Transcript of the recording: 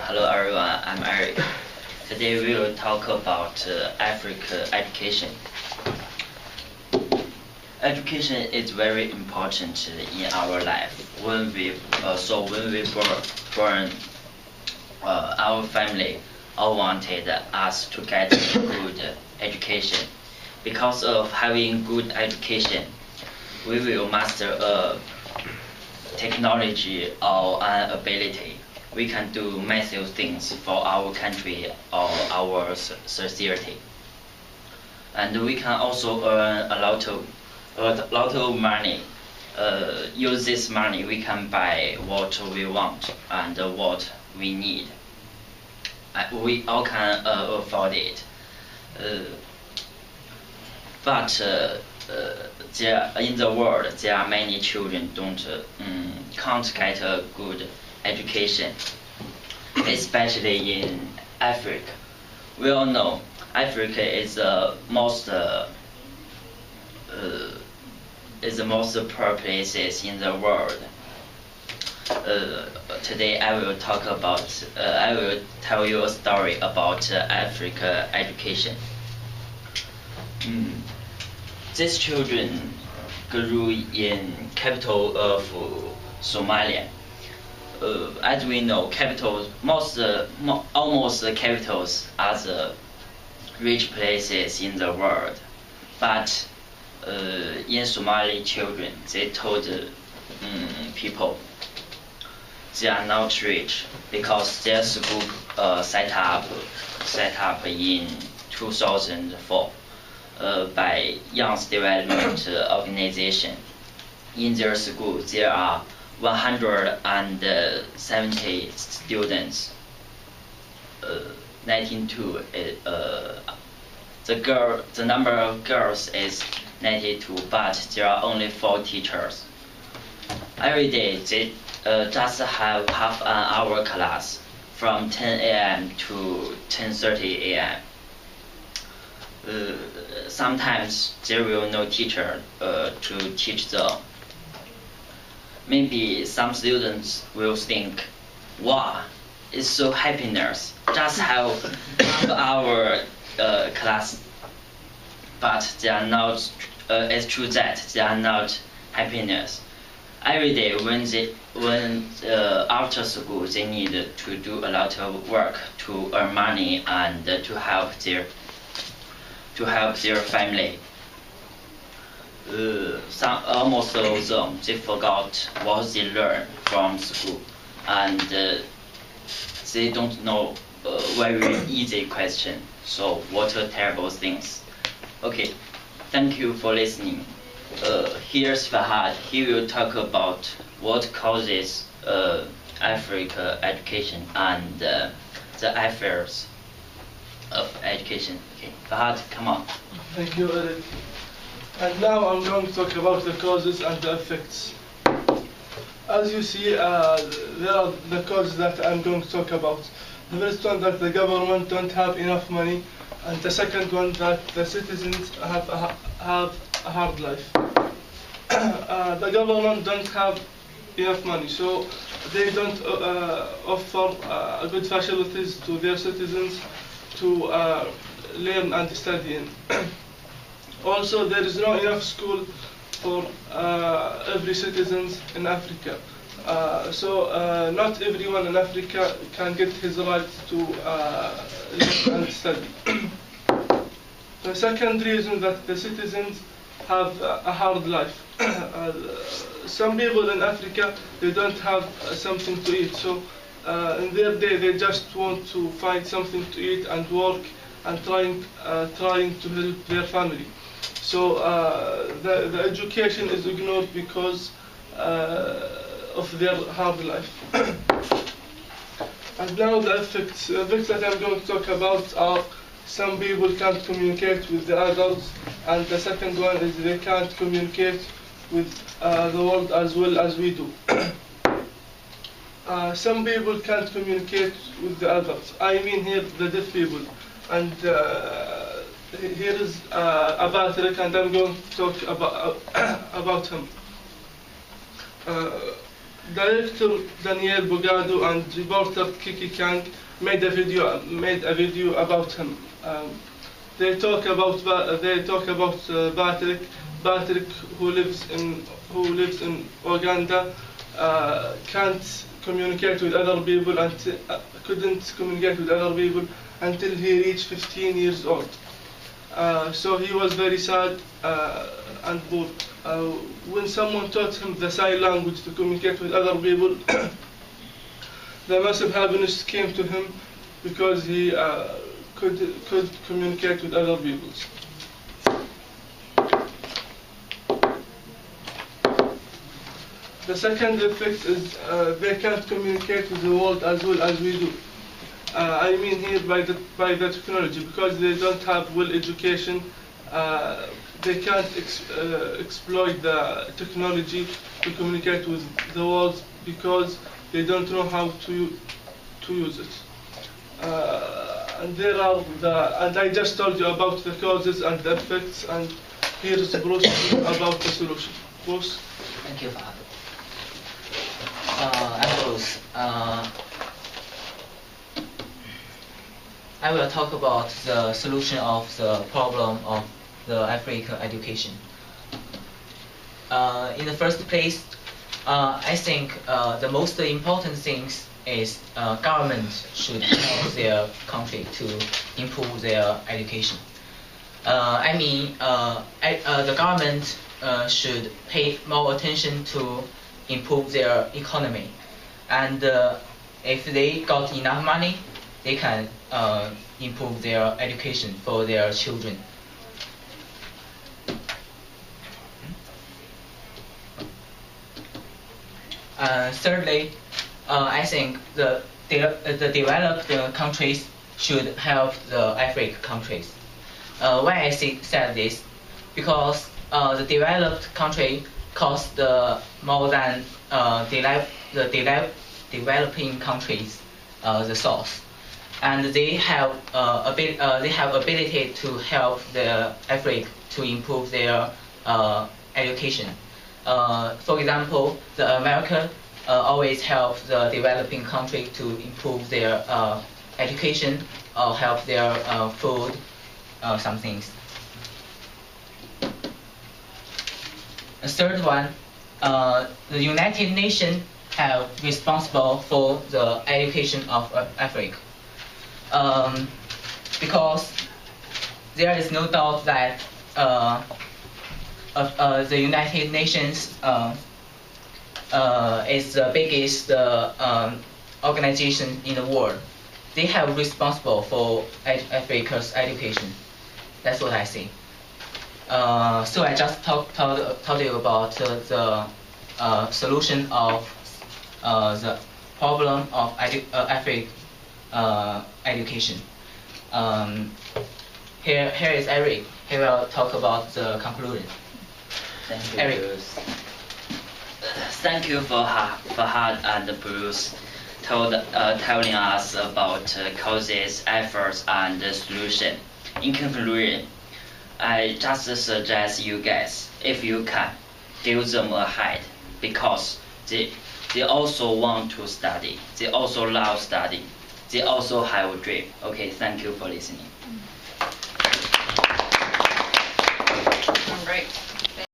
Hello everyone, I'm Eric. Today we will talk about Africa education. Education is very important in our life. When we born, our family all wanted us to get a good education. Because of having good education, we will master a technology or an ability. We can do massive things for our country or our society. And we can also earn a lot of money. Use this money, we can buy what we want and what we need. We all can afford it. But in the world, there are many children can't get a good education, especially in Africa. We all know Africa is the most poor places in the world. Today I will tell you a story about Africa education. These children grew in capital of Somalia. As we know, almost the capitals are the rich places in the world. But in Somali children, they told people they are not rich because their school set up in 2004 by Young Development Organization. In their school, there are 170 students. 92. The number of girls is 92, but there are only 4 teachers. Every day they just have half an hour class from 10 a.m. to 10:30 a.m. Sometimes there will no teacher to teach them. Maybe some students will think, wow, it's so happiness, just have half hour class. But they are not, it's true that they are not happiness. Every day when after school they need to do a lot of work to earn money and to help their family. Almost all of them, they forgot what they learned from school, and they don't know very easy question. So what a terrible things. Okay, thank you for listening. Here's Fahad. He will talk about what causes Africa education and the affairs of education. Okay, Fahad, come on. Thank you, Eric. And now I'm going to talk about the causes and the effects. As you see, there are the causes that I'm going to talk about. The first one, that the government don't have enough money, and the second one, that the citizens have a hard life. The government don't have enough money, so they don't offer good facilities to their citizens to learn and study in. Also, there is not enough school for every citizen in Africa. So not everyone in Africa can get his right to learn and study. The second reason, that the citizens have a hard life. Some people in Africa, they don't have something to eat. So in their day, they just want to find something to eat and work and trying to help their family. So the education is ignored because of their hard life. And now the effects that I'm going to talk about are: some people can't communicate with the adults, and the second one is they can't communicate with the world as well as we do. Some people can't communicate with the adults. I mean here the deaf people. And here is Patrick, and I'm going to talk about him. Director Daniel Bogado and reporter Kiki Kang made a video about him. They talk about Patrick, who lives in Uganda, can't communicate with other people and couldn't communicate with other people until he reached 15 years old. So he was very sad and poor. When someone taught him the sign language to communicate with other people, the massive happiness came to him because he could communicate with other people. The second effect is they can't communicate with the world as well as we do. I mean here by the technology, because they don't have well education. They can't exploit the technology to communicate with the world because they don't know how to use it. And I just told you about the causes and the effects, and here is Bruce about the solution. Bruce? Thank you, Fahad. I'm Bruce. I will talk about the solution of the problem of the African education. In the first place, I think the most important things is government should help their country to improve their education. The government should pay more attention to improve their economy, and if they got enough money, they can improve their education for their children. Thirdly, I think the developed countries should help the African countries. Why I said this? Because the developed country cost more than the developing countries the source, and they have ability to help the Africa to improve their education. For example, the America always help the developing country to improve their education or help their food, some things. The third one, the United Nations have responsible for the education of Africa, because there is no doubt that the United Nations is the biggest organization in the world. They have responsible for Africa's education. That's what I think. So I just told you about the solution of the problem of African education. Here is Eric. He will talk about the conclusion. Thank you, Eric. Bruce. Thank you for Fahad and Bruce telling us about causes, efforts, and solution. In conclusion, I just suggest you guys, if you can, give them a hand, because they also want to study. They also love study. They also have a dream. Okay, thank you for listening.